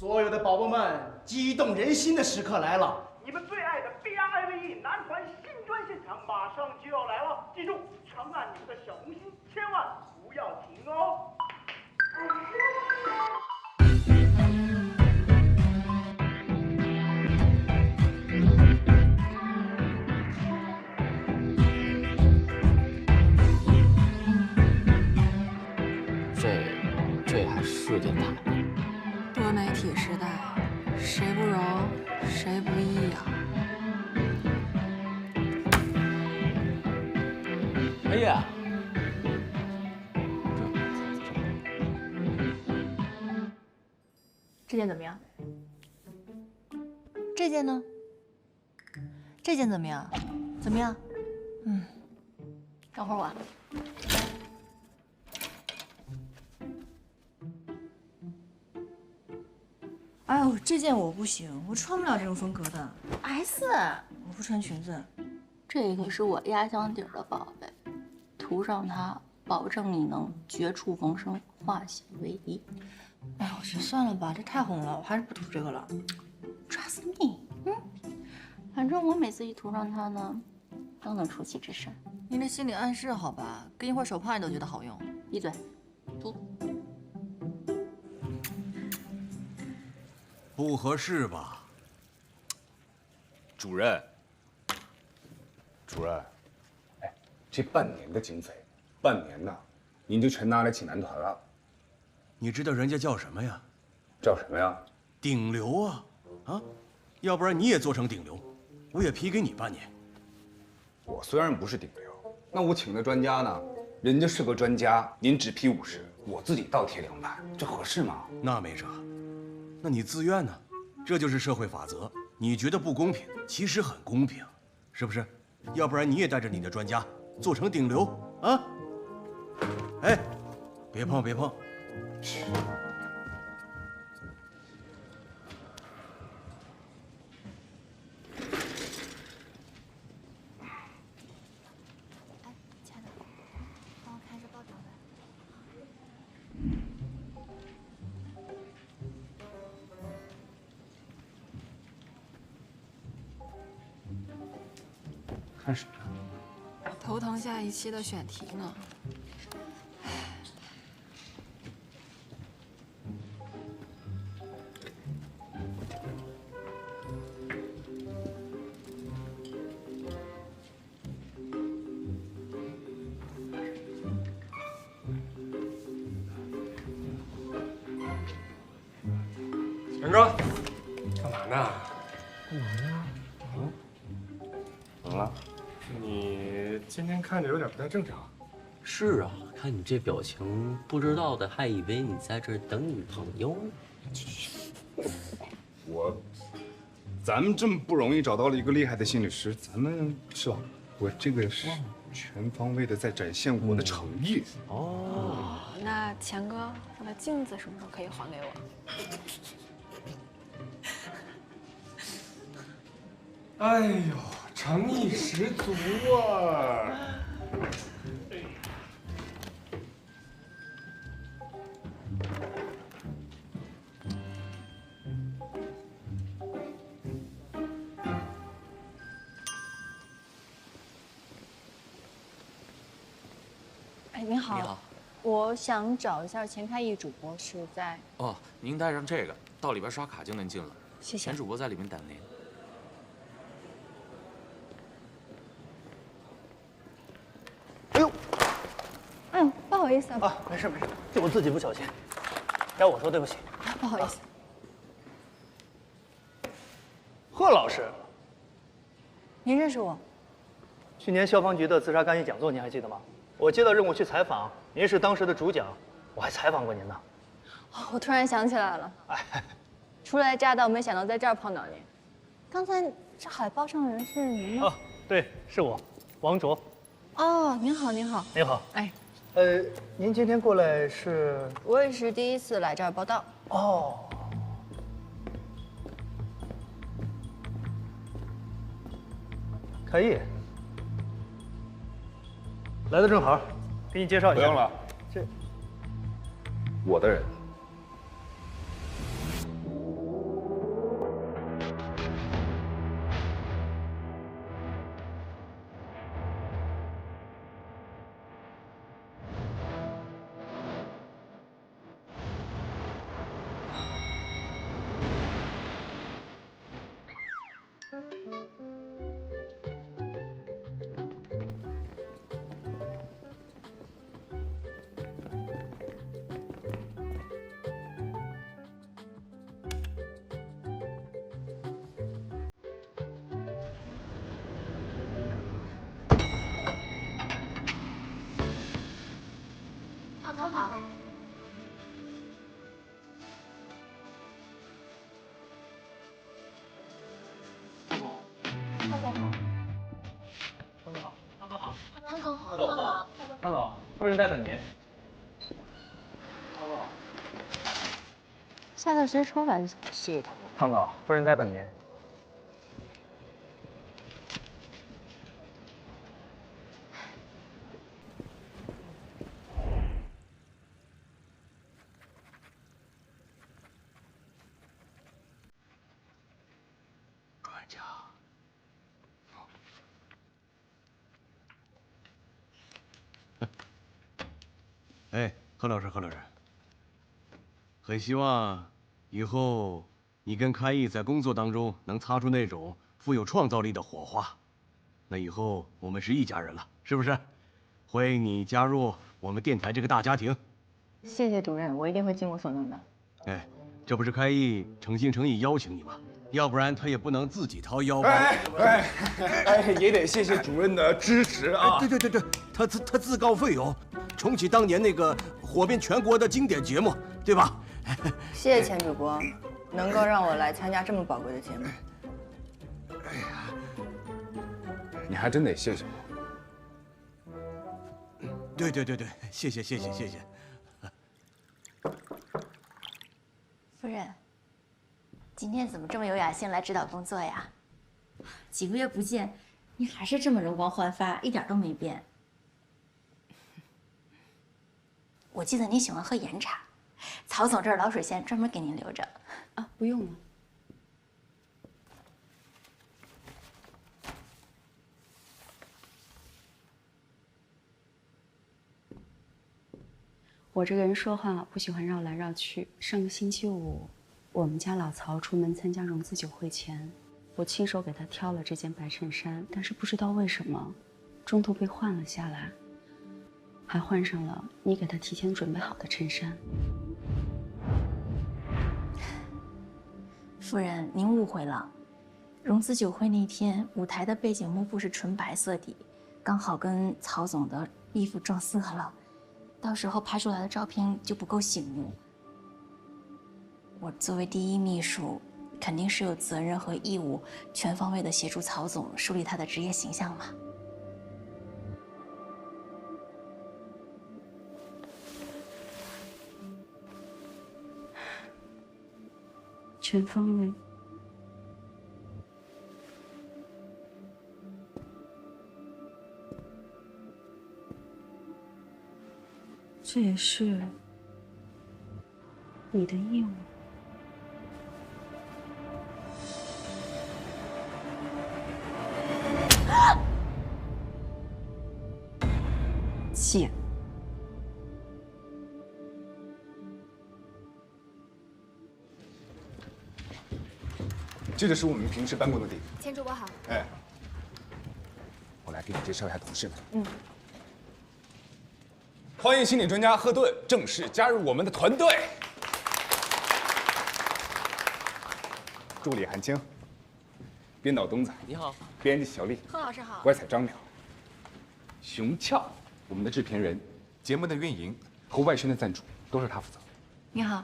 所有的宝宝们，激动人心的时刻来了！你们最爱的 BRIVE 男团新专现场马上就要来了，记住，长按你们的小红心，千万不要停哦！这还是电台？多媒体时代，谁不柔，谁不义呀？哎呀，这件怎么样？这件呢？这件怎么样？怎么样？等会儿我。哎呦，这件我不行，我穿不了这种风格的。S，我不穿裙子。这个是我压箱底儿的宝贝，涂上它，保证你能绝处逢生，化险为夷。哎呀，我觉得算了吧，这太红了，我还是不涂这个了。Trust me，反正我每次一涂上它呢，都能出奇制胜。你这心理暗示好吧？跟一会儿手帕你都觉得好用。闭嘴，涂。不合适吧？主任，主任，哎，这半年的经费，半年呐，您就全拿来请男团了？你知道人家叫什么呀？叫什么呀？顶流啊！啊，要不然你也做成顶流，我也批给你半年。我虽然不是顶流，那我请的专家呢？人家是个专家，您只批50，我自己倒贴200，这合适吗？那没辙。那你自愿呢？这就是社会法则。你觉得不公平，其实很公平，是不是？要不然你也带着你的专家做成顶流啊！哎，别碰别碰！哎，亲爱的，帮我看一下报表呗。看什么？头疼下一期的选题呢。强哥，干嘛呢？怎么了？你今天看着有点不太正常。是啊，看你这表情，不知道的还以为你在这儿等女朋友呢。咱们这么不容易找到了一个厉害的心理师，咱们是吧？我这个是全方位的在展现我的诚意。哦，那钱哥，我的镜子什么时候可以还给我？哎呦，诚意十足啊！哎，您好。你好。我想找一下前开艺主播，是在。哦，您带上这个，到里边刷卡就能进了。谢谢。前主播在里面等您。哎呦，不好意思啊。啊，没事没事，就我自己不小心，该我说对不起。不好意思。贺老师，您认识我？去年消防局的自杀干预讲座您还记得吗？我接到任务去采访，您是当时的主讲，我还采访过您呢。我突然想起来了，初来乍到，没想到在这儿碰到您。刚才这海报上的人是您吗？啊，对，是我，王卓。哦，您好，您好。您好。哎，您今天过来是？我也是第一次来这儿报道。哦。开业。来的正好，给你介绍一下。不用了，这我的人。好。汤总，夫人在等您。下头谁出来？是汤总，夫人在等您。专家。哎，何老师，很希望以后你跟开毅在工作当中能擦出那种富有创造力的火花。那以后我们是一家人了，是不是？欢迎你加入我们电台这个大家庭。谢谢主任，我一定会尽我所能的。哎，这不是开毅诚心诚意邀请你吗？要不然他也不能自己掏腰包。也得谢谢主任的支持啊！对，他自告奋勇，重启当年那个火遍全国的经典节目，对吧？谢谢钱主播，能够让我来参加这么宝贵的节目。哎呀，你还真得谢谢我。对，谢谢。夫人，今天怎么这么有雅兴来指导工作呀？几个月不见，你还是这么容光焕发，一点都没变。我记得你喜欢喝岩茶，曹总这儿老水仙专门给您留着。啊，不用了。我这个人说话不喜欢绕来绕去。上个星期五，我们家老曹出门参加融资酒会前，我亲手给他挑了这件白衬衫，但是不知道为什么，中途被换了下来，还换上了你给他提前准备好的衬衫。夫人，您误会了。融资酒会那天，舞台的背景幕布是纯白色底，刚好跟曹总的衣服撞色了。到时候拍出来的照片就不够醒目。我作为第一秘书，肯定是有责任和义务全方位的协助曹总树立他的职业形象嘛。全方位。这也是你的义务。姐，这就是我们平时办公的地方。钱主播好。哎，我来给你介绍一下同事们。欢迎心理专家赫顿正式加入我们的团队。助理韩青，编导东子，你好，编辑小丽，贺老师好。歪彩张淼，熊俏，我们的制片人，节目的运营和外宣的赞助都是他负责。你好，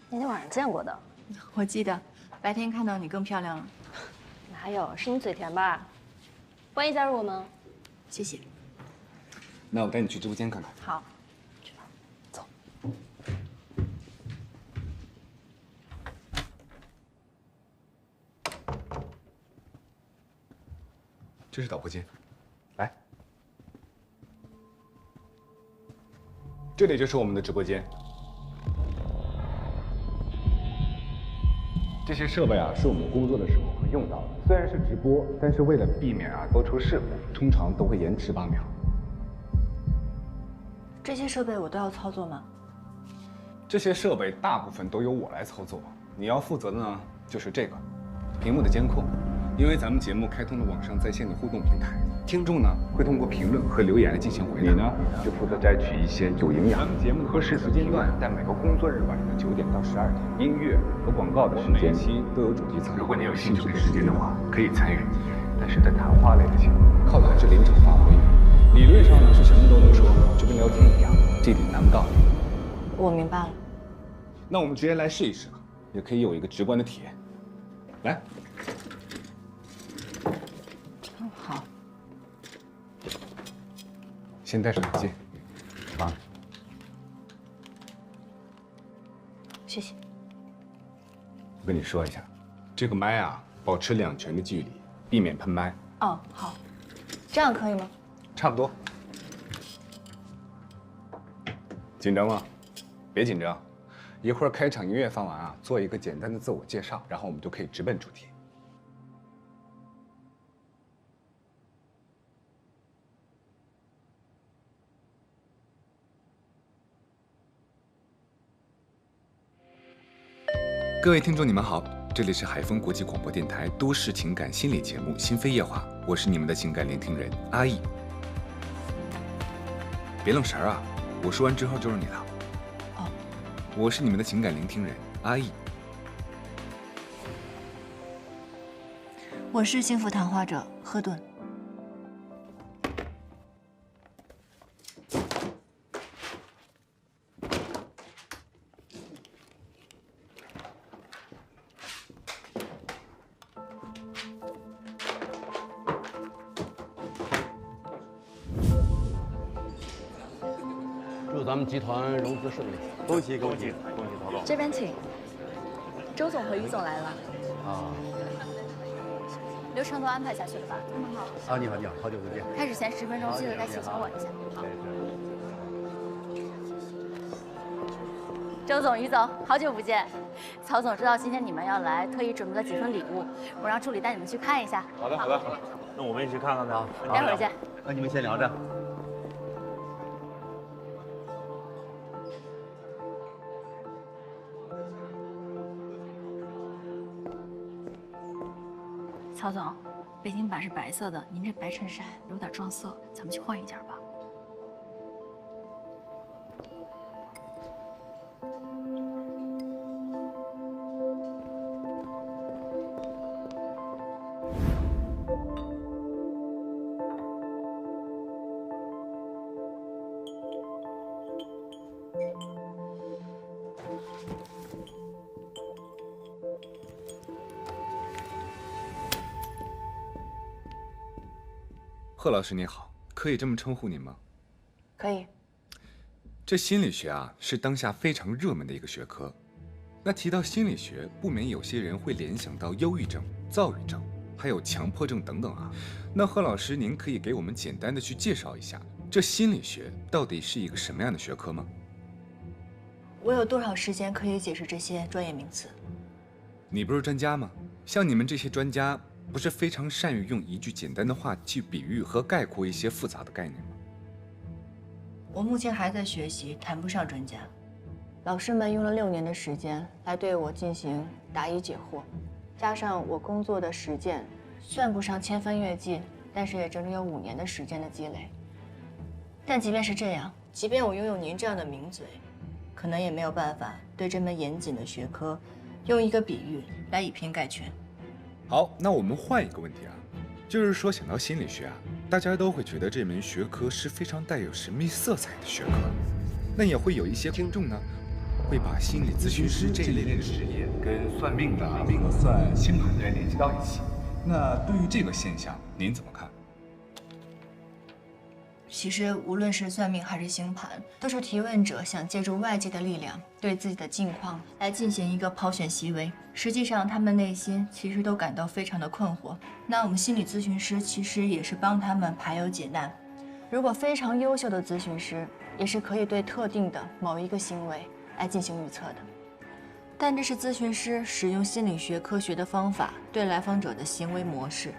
那天晚上见过的。我记得，白天看到你更漂亮了。哪有？是你嘴甜吧？欢迎加入我们。谢谢。那我带你去直播间看看。好。这是导播间，来，这里就是我们的直播间。这些设备啊，是我们工作的时候会用到的。虽然是直播，但是为了避免多出事故，通常都会延迟8秒。这些设备我都要操作吗？这些设备大部分都由我来操作，你要负责的呢，就是这个屏幕的监控。因为咱们节目开通了网上在线的互动平台，听众呢会通过评论和留言来进行回答。你呢就负责摘取一些有营养、咱们节目合适时间段，在每个工作日晚上9点到12点，音乐和广告的时间期都有主题层。如果你有兴趣的时间的话，可以参与。但是在谈话类的节目，靠的还是临场发挥。理论上呢是什么都能说，就跟聊天一样，这点难不到你。我明白了。那我们直接来试一试，也可以有一个直观的体验。来，好。先戴上耳机。好。谢谢。我跟你说一下，这个麦啊，保持2拳的距离，避免喷麦。哦，好，这样可以吗？差不多。紧张吗？别紧张，一会儿开场音乐放完啊，做一个简单的自我介绍，然后我们就可以直奔主题。各位听众，你们好，这里是海丰国际广播电台都市情感心理节目《心扉夜话》，我是你们的情感聆听人阿易。别愣神儿啊，我说完之后就是你了。哦，我是你们的情感聆听人阿易。我是幸福谈话者赫顿。祝咱们集团融资顺利，恭喜恭喜恭喜曹总！这边请。周总和于总来了。啊流程都安排下去了吧？他们好。啊，你好你好，好久不见。开始前10分钟记得再请求我一下。好。周总、于总，好久不见。曹总知道今天你们要来，特意准备了几份礼物，我让助理带你们去看一下。好的好的，那我们一起看看呗。待会儿见。那你们先聊着。曹总，北京版是白色的，您这白衬衫有点撞色，咱们去换一件吧。贺老师你好，可以这么称呼您吗？可以。这心理学啊，是当下非常热门的一个学科。那提到心理学，不免有些人会联想到忧郁症、躁郁症，还有强迫症等等啊。那贺老师，您可以给我们简单的去介绍一下，这心理学到底是一个什么样的学科吗？我有多少时间可以解释这些专业名词？你不是专家吗？像你们这些专家，不是非常善于用一句简单的话去比喻和概括一些复杂的概念吗？我目前还在学习，谈不上专家。老师们用了6年的时间来对我进行答疑解惑，加上我工作的实践，算不上千帆阅迹，但是也整整有5年的时间的积累。但即便是这样，即便我拥有您这样的名嘴，可能也没有办法对这门严谨的学科，用一个比喻来以偏概全。好，那我们换一个问题啊，就是说想到心理学啊，大家都会觉得这门学科是非常带有神秘色彩的学科。那也会有一些听众呢，会把心理咨询师这一类的职业跟算命的、和算星盘的人联系到一起。那对于这个现象，您怎么看？其实，无论是算命还是星盘，都是提问者想借助外界的力量，对自己的境况来进行一个抛选席位。实际上，他们内心其实都感到非常的困惑。那我们心理咨询师其实也是帮他们排忧解难。如果非常优秀的咨询师，也是可以对特定的某一个行为来进行预测的。但这是咨询师使用心理学科学的方法对来访者的行为模式，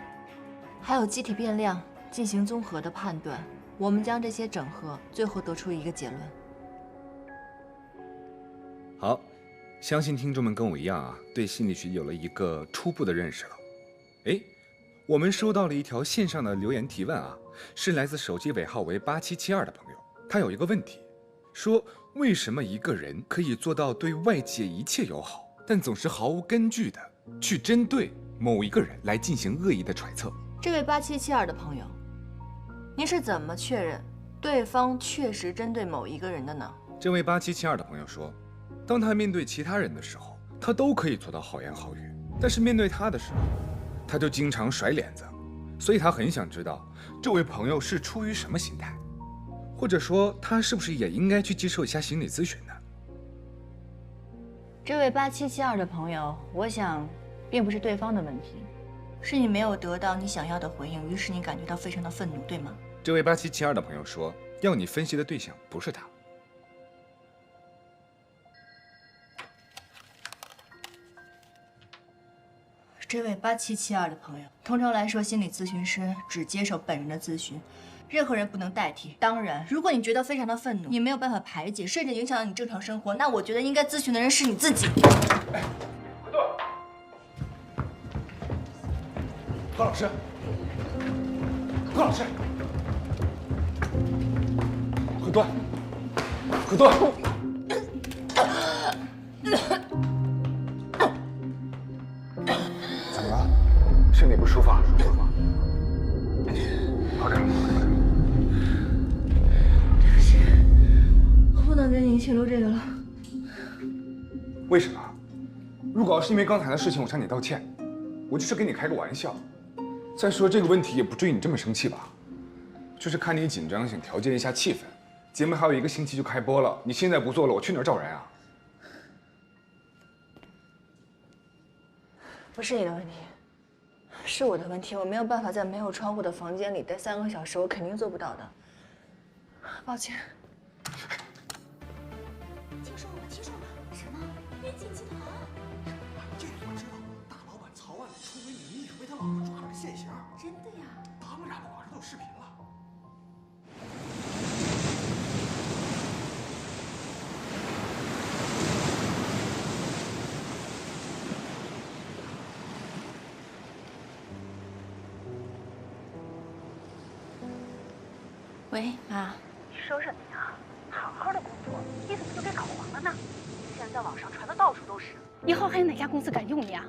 还有机体变量进行综合的判断。我们将这些整合，最后得出一个结论。好，相信听众们跟我一样啊，对心理学有了一个初步的认识了。哎，我们收到了一条线上的留言提问啊，是来自手机尾号为8772的朋友，他有一个问题，说为什么一个人可以做到对外界一切友好，但总是毫无根据的去针对某一个人来进行恶意的揣测？这位8772的朋友，您是怎么确认对方确实针对某一个人的呢？这位8772的朋友说，当他面对其他人的时候，他都可以做到好言好语，但是面对他的时候，他就经常甩脸子，所以他很想知道这位朋友是出于什么心态，或者说他是不是也应该去接受一下心理咨询呢？这位8772的朋友，我想并不是对方的问题，是你没有得到你想要的回应，于是你感觉到非常的愤怒，对吗？这位8772的朋友说，要你分析的对象不是他。这位8772的朋友，通常来说，心理咨询师只接受本人的咨询，任何人不能代替。当然，如果你觉得非常的愤怒，你没有办法排解，甚至影响到你正常生活，那我觉得应该咨询的人是你自己。何老师，何老师，何端，何端。怎么了？身体不舒服啊？好点，对不起，我不能给你记录这个了。为什么？如果要是因为刚才的事情我向你道歉，我就是跟你开个玩笑。再说这个问题也不至于你这么生气吧？就是看你紧张，想调节一下气氛。节目还有1个星期就开播了，你现在不做了，我去哪儿找人啊？不是你的问题，是我的问题。我没有办法在没有窗户的房间里待3个小时，我肯定做不到的。抱歉。听说了，听说了，什么？远景集团？这个我知道，大老板曹万里出轨女艺术被他老婆抓了个现行。真的呀？当然了，网上都有视频了。喂，妈。你说什么呀？好好的工作，你怎么就给搞黄了呢？现在网上传的到处都是，以后还有哪家公司敢用你啊？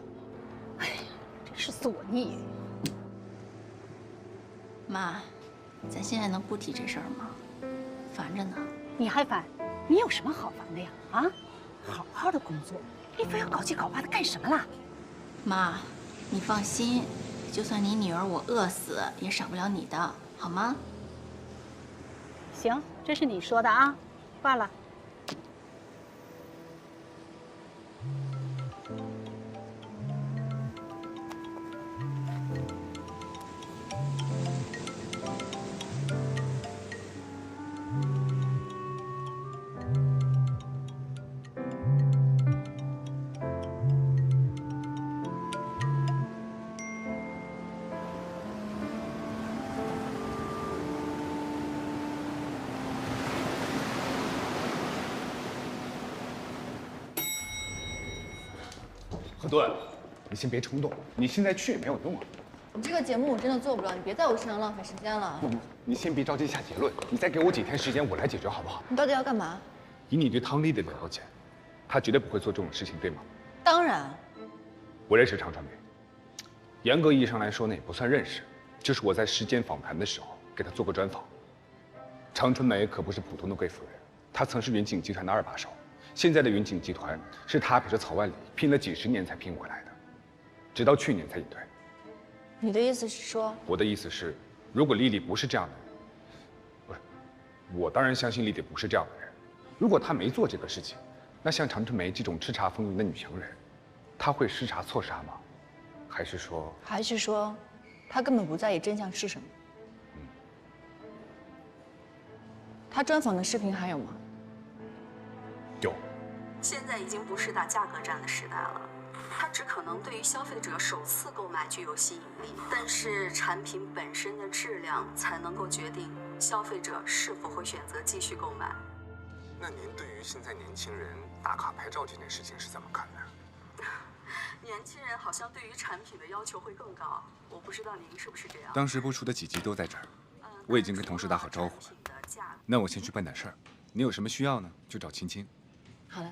哎呀，真是作孽！妈，咱现在能不提这事儿吗？烦着呢。你还烦？你有什么好烦的呀？啊，好好的工作，你非要搞七搞八的干什么啦？妈，你放心，就算你女儿我饿死，也少不了你的，好吗？行，这是你说的啊，挂了。何顿，你先别冲动，你现在去也没有用啊。你这个节目我真的做不了，你别在我身上浪费时间了。不，你先别着急下结论，你再给我几天时间，我来解决好不好？你到底要干嘛？以你对汤丽的了解，她绝对不会做这种事情，对吗？当然。我认识常传梅，严格意义上来说呢，也不算认识，就是我在时间访谈的时候给她做过专访。常春梅可不是普通的贵妇人，她曾是云锦集团的2把手。现在的云锦集团是他陪着曹万里拼了几10年才拼回来的，直到去年才隐退。你的意思是说？我的意思是，如果丽丽不是这样的人，不是，我当然相信丽丽不是这样的人。如果她没做这个事情，那像常春梅这种叱咤风云的女强人，她会失察错杀吗？还是说，她根本不在意真相是什么？她专访的视频还有吗？有。现在已经不是打价格战的时代了，它只可能对于消费者首次购买具有吸引力，但是产品本身的质量才能够决定消费者是否会选择继续购买。那您对于现在年轻人打卡拍照这件事情是怎么看的？年轻人好像对于产品的要求会更高，我不知道您是不是这样。当时播出的几集都在这儿，我已经跟同事打好招呼了。那我先去办点事儿，你有什么需要呢，就找青青。好的。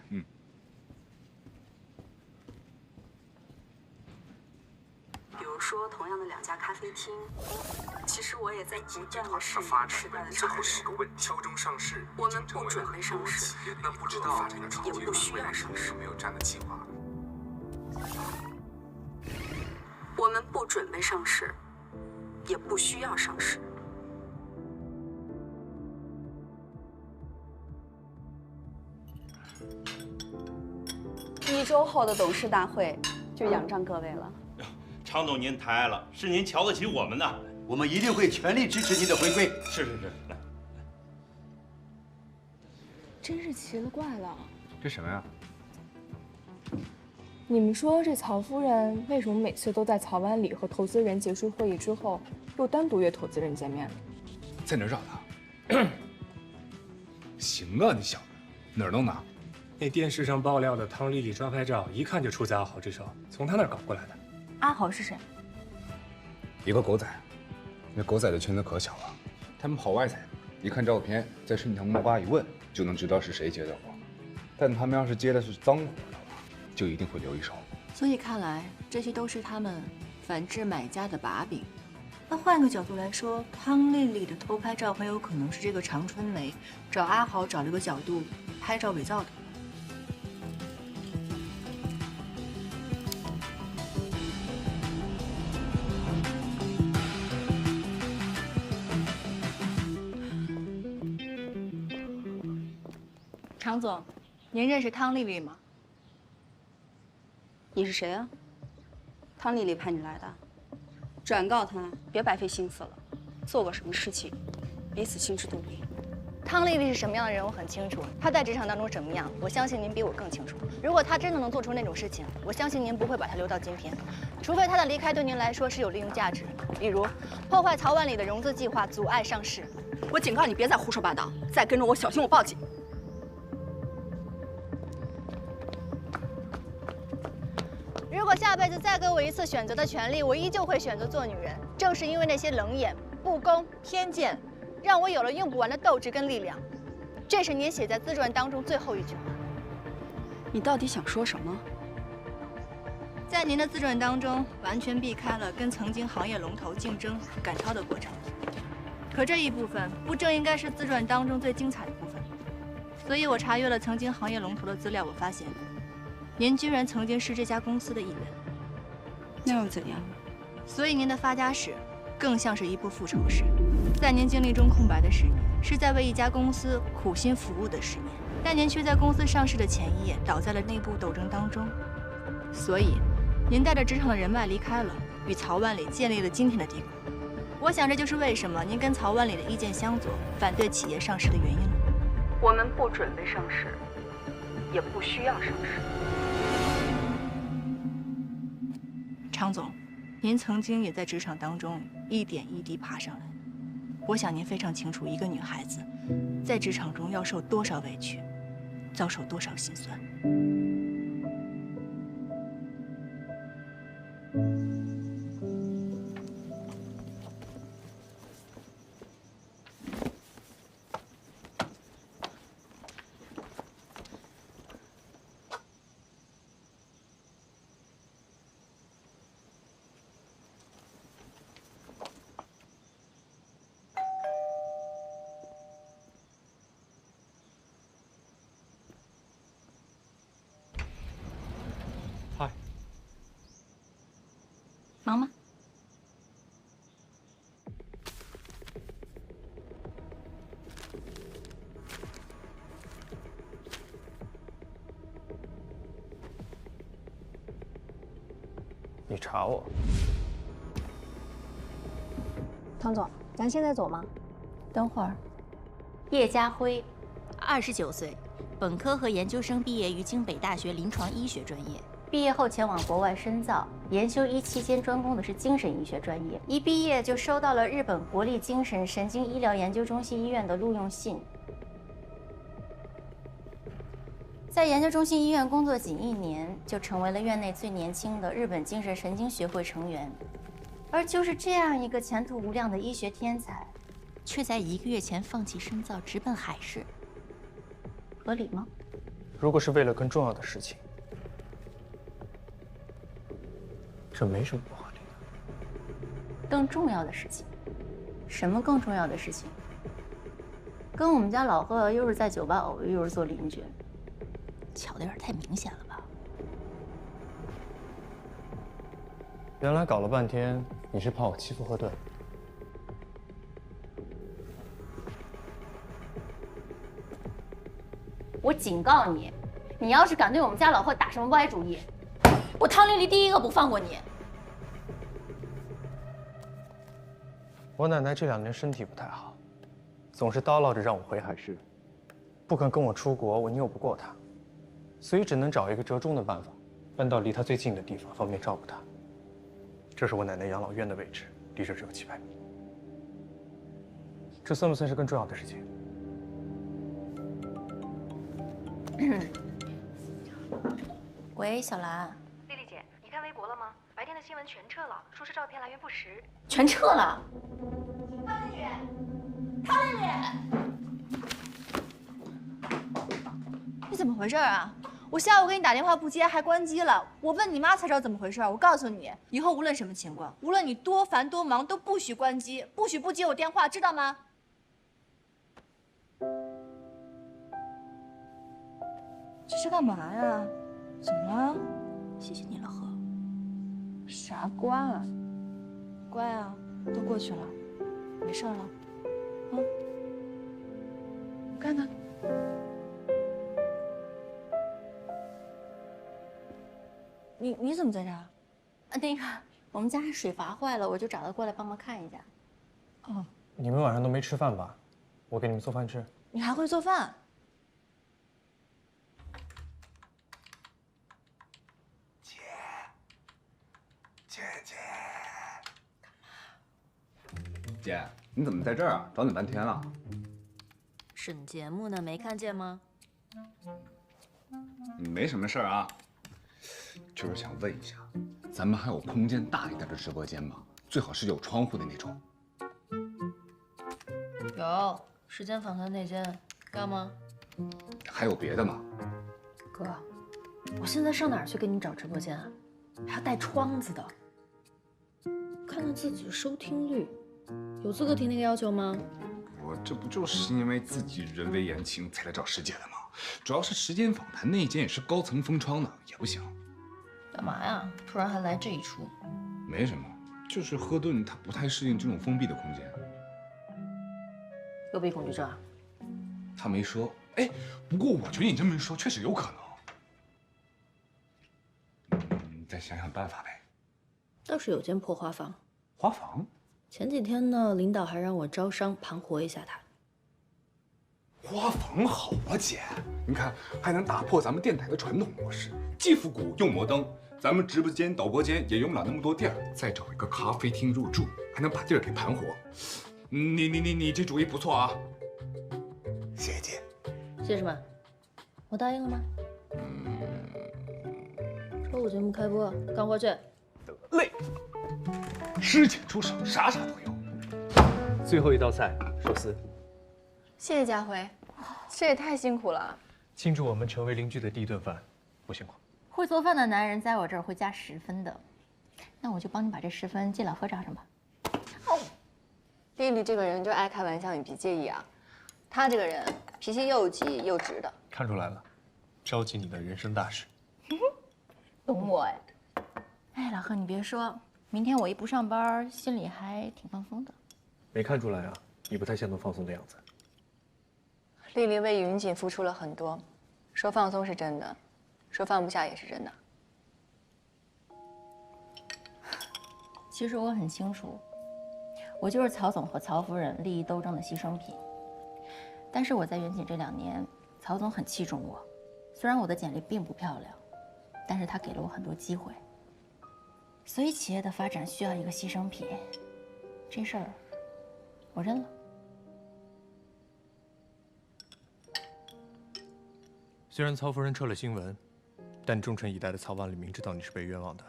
比如说说同样的2家咖啡厅，其实我也在不断的适应时代的潮流。我们不准备上市，也不需要上市。我们不准备上市，也不需要上市。1周后的董事大会就仰仗各位了。常总您抬爱了，是您瞧得起我们呐，我们一定会全力支持您的回归。是，来。真是奇了怪了，这什么呀？你们说这曹夫人为什么每次都在曹湾里和投资人结束会议之后，又单独约投资人见面呢？在哪儿找的？行啊，你小子哪儿弄的？那电视上爆料的汤丽丽抓拍照，一看就出自阿豪之手，从他那儿搞过来的。阿豪是谁？一个狗仔，那狗仔的圈子可小了，他们跑外采，一看照片，在顺藤摸瓜一问，就能知道是谁接的活。但他们要是接的是脏活的话，就一定会留一手。所以看来，这些都是他们反制买家的把柄。那换个角度来说，汤丽丽的偷拍照很有可能是这个常春梅找阿豪找了个角度拍照伪造的。常总，您认识汤丽丽吗？你是谁啊？汤丽丽派你来的，转告她别白费心思了，做过什么事情，彼此心知肚明。汤丽丽是什么样的人，我很清楚。她在职场当中什么样，我相信您比我更清楚。如果她真的能做出那种事情，我相信您不会把她留到今天，除非她的离开对您来说是有利用价值，比如破坏曹万里的融资计划，阻碍上市。我警告你，别再胡说八道，再跟着我，小心我报警。如果下辈子再给我一次选择的权利，我依旧会选择做女人。正是因为那些冷眼、不公、偏见，让我有了用不完的斗志跟力量。这是您写在自传当中最后一句话。你到底想说什么？在您的自传当中，完全避开了跟曾经行业龙头竞争赶超的过程。可这一部分不正应该是自传当中最精彩的部分？所以我查阅了曾经行业龙头的资料，我发现，您居然曾经是这家公司的一员。那又怎样？所以您的发家史更像是一部复仇史。在您经历中空白的10年，是在为一家公司苦心服务的10年，但您却在公司上市的前一夜倒在了内部斗争当中。所以，您带着职场的人脉离开了，与曹万里建立了今天的帝国。我想这就是为什么您跟曹万里的意见相左，反对企业上市的原因了。我们不准备上市，也不需要上市。常总，您曾经也在职场当中一点一滴爬上来，我想您非常清楚，一个女孩子在职场中要受多少委屈，遭受多少心酸。忙吗？你查我？汤总，咱现在走吗？等会儿。叶家辉，29岁，本科和研究生毕业于京北大学临床医学专业。毕业后前往国外深造，研修医期间专攻的是精神医学专业。一毕业就收到了日本国立精神神经医疗研究中心医院的录用信，在研究中心医院工作仅1年，就成为了院内最年轻的日本精神神经学会成员。而就是这样一个前途无量的医学天才，却在1个月前放弃深造，直奔海事，合理吗？如果是为了更重要的事情，这没什么不合理的。更重要的事情。什么更重要的事情？跟我们家老贺又是在酒吧偶遇，又是做邻居，巧的有点太明显了吧？原来搞了半天，你是怕我欺负赫顿。我警告你，你要是敢对我们家老贺打什么歪主意，我汤丽丽第一个不放过你。我奶奶这2年身体不太好，总是叨唠着让我回海市，不肯跟我出国，我拗不过她，所以只能找一个折中的办法，搬到离她最近的地方，方便照顾她。这是我奶奶养老院的位置，离这只有700米。这算不算是更重要的事情？喂，小兰。丽丽姐，你看微博了吗？白天的新闻全撤了，说是照片来源不实。全撤了。汤丽丽，你怎么回事啊？我下午给你打电话不接，还关机了。我问你妈才知道怎么回事。我告诉你，以后无论什么情况，无论你多烦多忙，都不许关机，不许不接我电话，知道吗？这是干嘛呀？怎么了？谢谢你了，贺。啥乖啊？乖啊，都过去了，没事了。啊，我看看。你怎么在这儿？那个我们家水阀坏了，我就找他过来帮忙看一下。哦，你们晚上都没吃饭吧？我给你们做饭吃。你还会做饭？姐，你怎么在这儿啊？找你半天了。审节目呢，没看见吗？没什么事儿啊，就是想问一下，咱们还有空间大一点的直播间吗？最好是有窗户的那种。有，时间访谈那间，干吗？还有别的吗？哥，我现在上哪儿去给你找直播间啊？还要带窗子的。看看自己的收听率，有资格提那个要求吗？我这不就是因为自己人微言轻才来找师姐的吗？主要是时间访谈那一间也是高层封窗的，也不行。干嘛呀？突然还来这一出？没什么，就是赫顿他不太适应这种封闭的空间。幽闭恐惧症啊？他没说。哎，不过我觉得你这么一说，确实有可能。再想想办法呗。倒是有间破花房。花房？前几天呢，领导还让我招商盘活一下他。花房好啊，姐，你看还能打破咱们电台的传统模式，既复古又摩登。咱们直播间、导播间也用不了那么多地儿，再找一个咖啡厅入住，还能把地儿给盘活。你这主意不错啊！谢谢姐。谢什么？我答应了吗？周五节目开播，赶过去。得嘞，师姐出手，啥都有。最后一道菜，寿司。谢谢佳辉，这也太辛苦了。庆祝我们成为邻居的第一顿饭，不辛苦。会做饭的男人在我这儿会加10分的，那我就帮你把这10分记老何账上吧。哦，丽丽这个人就爱开玩笑，你别介意啊。她这个人脾气又急又直的。看出来了，着急你的人生大事。懂我哎。哎，老贺，你别说，明天我一不上班，心里还挺放松的。没看出来啊，你不太像能放松的样子。丽丽为云锦付出了很多，说放松是真的，说放不下也是真的。其实我很清楚，我就是曹总和曹夫人利益斗争的牺牲品。但是我在云锦这2年，曹总很器重我，虽然我的简历并不漂亮，但是他给了我很多机会。所以企业的发展需要一个牺牲品，这事儿我认了。虽然曹夫人撤了新闻，但忠诚以待的曹万里明知道你是被冤枉的，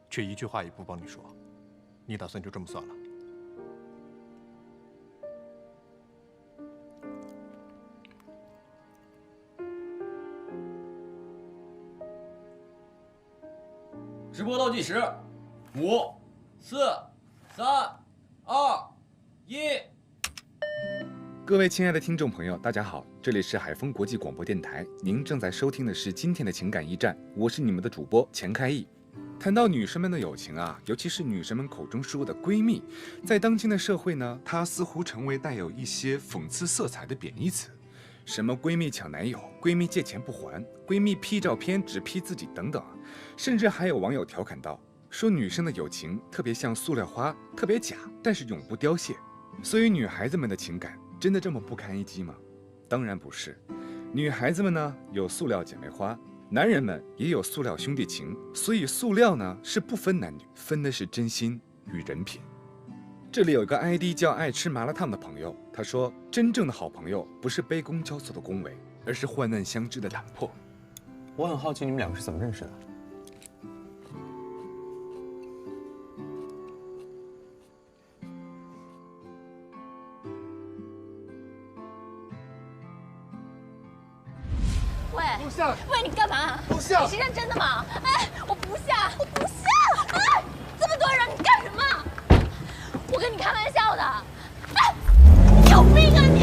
却一句话也不帮你说。你打算就这么算了？直播倒计时，5、4、3、2、1。各位亲爱的听众朋友，大家好，这里是海丰国际广播电台，您正在收听的是今天的情感驿站，我是你们的主播钱开义。谈到女生们的友情啊，尤其是女生们口中说的闺蜜，在当今的社会呢，它似乎成为带有一些讽刺色彩的贬义词，什么闺蜜抢男友、闺蜜借钱不还、闺蜜 P 照片只 P 自己等等，甚至还有网友调侃道，说女生的友情特别像塑料花，特别假，但是永不凋谢。所以女孩子们的情感真的这么不堪一击吗？当然不是。女孩子们呢有塑料姐妹花，男人们也有塑料兄弟情，所以塑料呢是不分男女，分的是真心与人品。这里有一个 ID 叫爱吃麻辣烫的朋友，他说真正的好朋友不是杯弓交错的恭维，而是患难相知的胆魄。我很好奇你们两个是怎么认识的？录像！喂，你干嘛？录像！你是认真的吗？哎，我不下，我不下！哎，这么多人，你干什么？我跟你开玩笑的。哎，你有病啊你！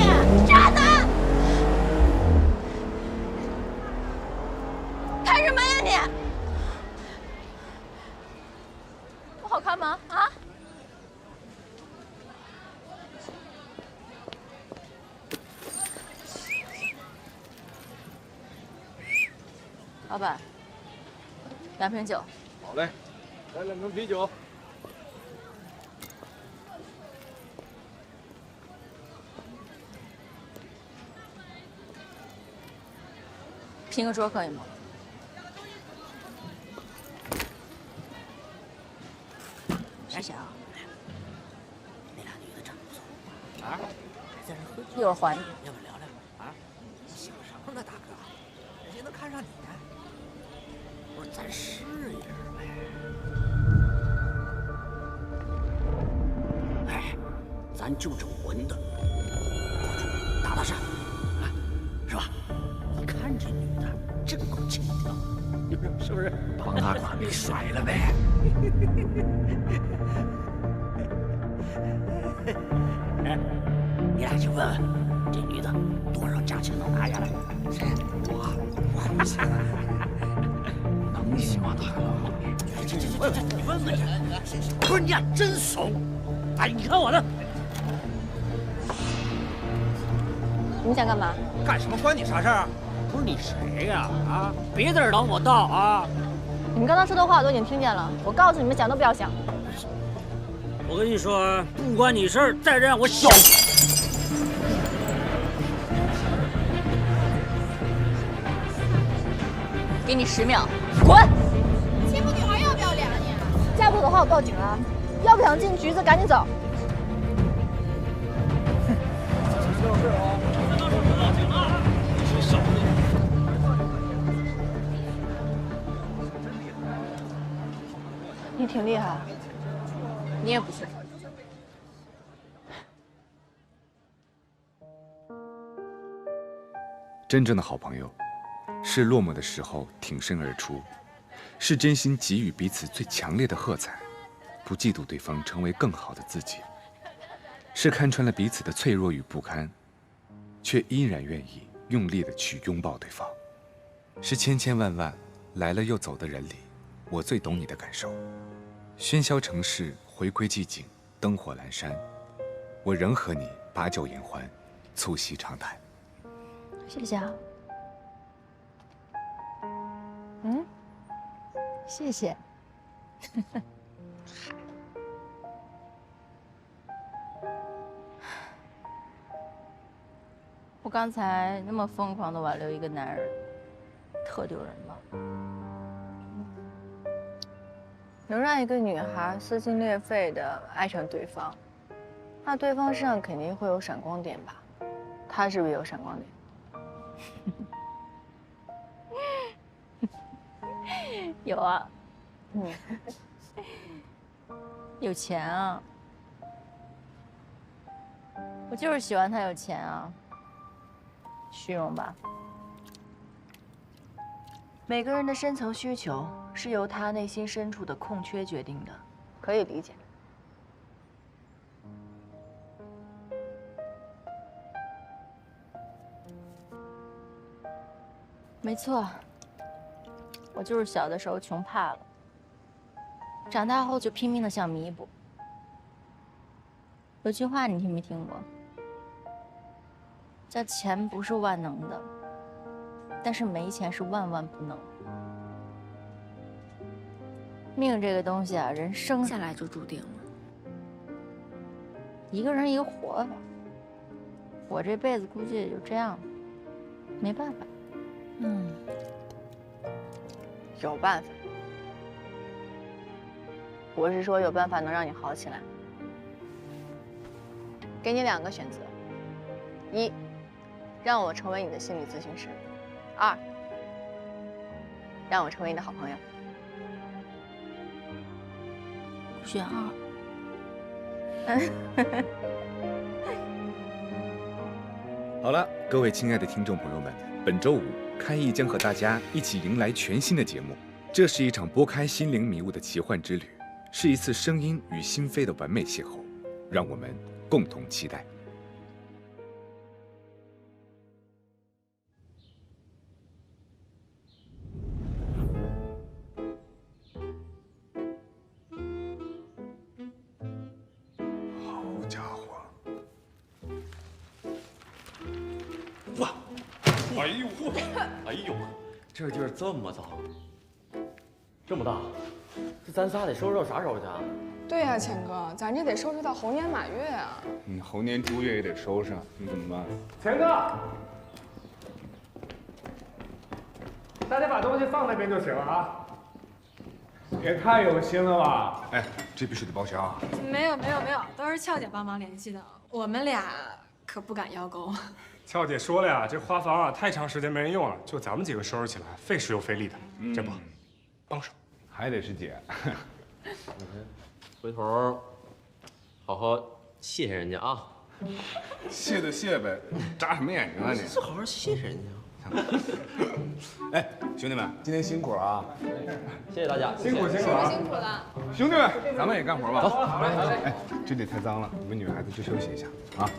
渣男！开什么呀你？我好看吗？啊？老板，2瓶酒。好嘞，来2瓶啤酒。拼个桌可以吗？谢谢啊。那俩女的长得不错啊，在这喝酒。一会儿还你。要不聊聊啊？你喜欢什么呢，大哥？人家能看上你呢？我说咱试一试呗。哎，咱就整文的，打打闪，啊，是吧？一看这女的真够轻佻，是不是？帮她把给甩了呗。哎，你俩去问问这女的多少价钱能拿下来？我不行，能行吗，大哥？你问问人，不是你俩真怂！哎，你看我的，你想干嘛？干什么关你啥事儿？不是你谁呀？啊，别在这挡我道啊！你们刚刚说的话我都已经听见了，我告诉你们，想都不要想。我跟你说，不关你事儿，再让我小。给你10秒，滚！欺负女孩要不要脸啊你？再不走的话我报警啊！要不想进局子，赶紧走。你挺厉害，你也不是。真正的好朋友，是落寞的时候挺身而出，是真心给予彼此最强烈的喝彩，不嫉妒对方成为更好的自己，是看穿了彼此的脆弱与不堪，却依然愿意用力的去拥抱对方，是千千万万来了又走的人里，我最懂你的感受。喧嚣城市回归寂静，灯火阑珊，我仍和你把酒言欢，促膝长谈。谢谢啊。嗯，谢谢。我刚才那么疯狂的挽留一个男人，特丢人吧？能让一个女孩撕心裂肺的爱上对方，那对方身上肯定会有闪光点吧？他是不是有闪光点？有啊，有钱啊！我就是喜欢他有钱啊，虚荣吧？每个人的深层需求是由他内心深处的空缺决定的，可以理解。没错，我就是小的时候穷怕了，长大后就拼命的想弥补。有句话你听没听过？叫钱不是万能的，但是没钱是万万不能。命这个东西啊，人生下来就注定了。一个人一个活法，我这辈子估计也就这样了，没办法。有办法。我是说有办法能让你好起来。给你2个选择：一，让我成为你的心理咨询师；二，让我成为你的好朋友。选2。好了，各位亲爱的听众朋友们，本周5，开艺将和大家一起迎来全新的节目。这是一场拨开心灵迷雾的奇幻之旅，是一次声音与心扉的完美邂逅，让我们共同期待。好家伙！哇！哎呦嚯！哎呦，这地儿这么脏，这么大，这咱仨得收拾到啥时候去啊？对呀，钱哥，咱这得收拾到猴年马月啊！猴年猪月也得收拾，你怎么办？钱哥，大家把东西放那边就行了啊，别太有心了吧？哎，这必须得报销啊！没有，都是俏姐帮忙联系的，我们俩可不敢邀功。俏姐说了呀，这花房啊太长时间没人用了，就咱们几个收拾起来，费时又费力的，这不，帮手还得是姐。回头好好谢谢人家啊！谢就谢呗，眨什么眼睛啊你？是好好谢谢人家。哎，兄弟们，今天辛苦了啊！谢谢大家，辛苦啊！辛苦了，兄弟们，咱们也干活吧。走，哎，这里太脏了，你们女孩子去休息一下啊。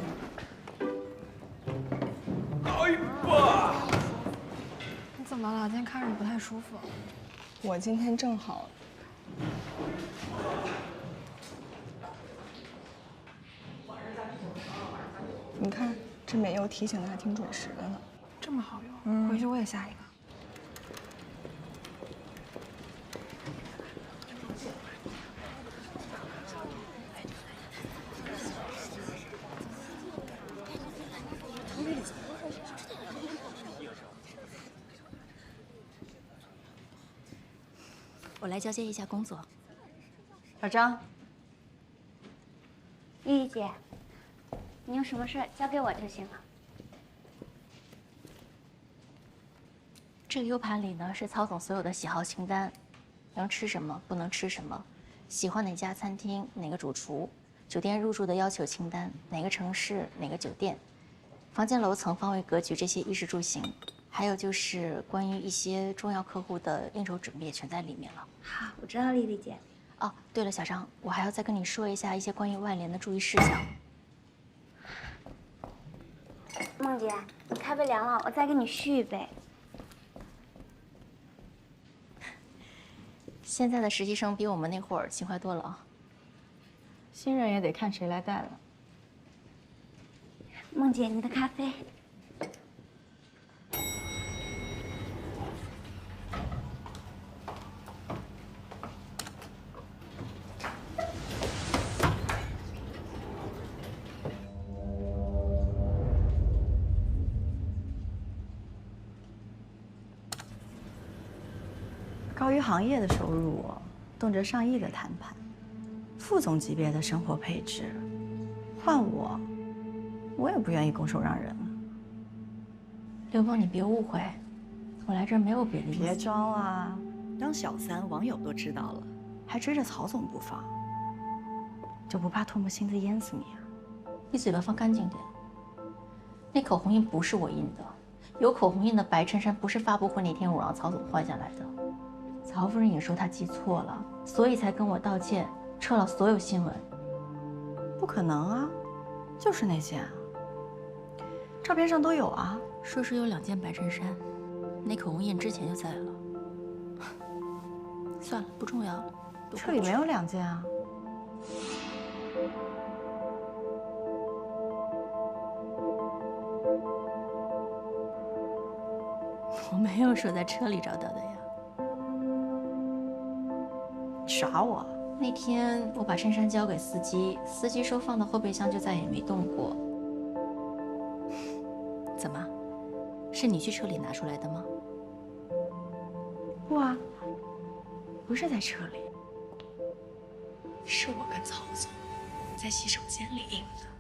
哎呀！你怎么了？今天看着你不太舒服。我今天正好。你看，这美柚提醒的还挺准时的呢。这么好用，回去我也下一个。我来交接一下工作。小张，丽丽姐，你有什么事交给我就行了。这个 U 盘里呢是曹总所有的喜好清单，能吃什么，不能吃什么，喜欢哪家餐厅，哪个主厨，酒店入住的要求清单，哪个城市，哪个酒店，房间楼层、方位格局这些衣食住行，还有就是关于一些重要客户的应酬准备，全在里面了。好，我知道，丽丽姐。哦，对了，小张，我还要再跟你说一下一些关于外联的注意事项。梦姐，你咖啡凉了，我再给你续一杯。现在的实习生比我们那会儿勤快多了啊。新人也得看谁来带了。梦姐，你的咖啡。高于行业的收入，动辄上亿的谈判，副总级别的生活配置，换我也不愿意拱手让人了。刘梦，你别误会，我来这儿没有别的意思。别招啊！当小三，网友都知道了，还追着曹总不放，就不怕唾沫星子淹死你啊？你嘴巴放干净点。那口红印不是我印的，有口红印的白衬衫不是发布会那天我让曹总换下来的。曹夫人也说她记错了，所以才跟我道歉，撤了所有新闻。不可能啊，就是那件啊，照片上都有啊。说是有2件白衬衫，那口红印之前就在了。算了，不重要了。车里没有2件啊。我没有说在车里找到的呀。耍我？那天我把衬衫交给司机，司机说放到后备箱就再也没动过。怎么？是你去车里拿出来的吗？不啊，不是在车里，是我跟曹总在洗手间里印的。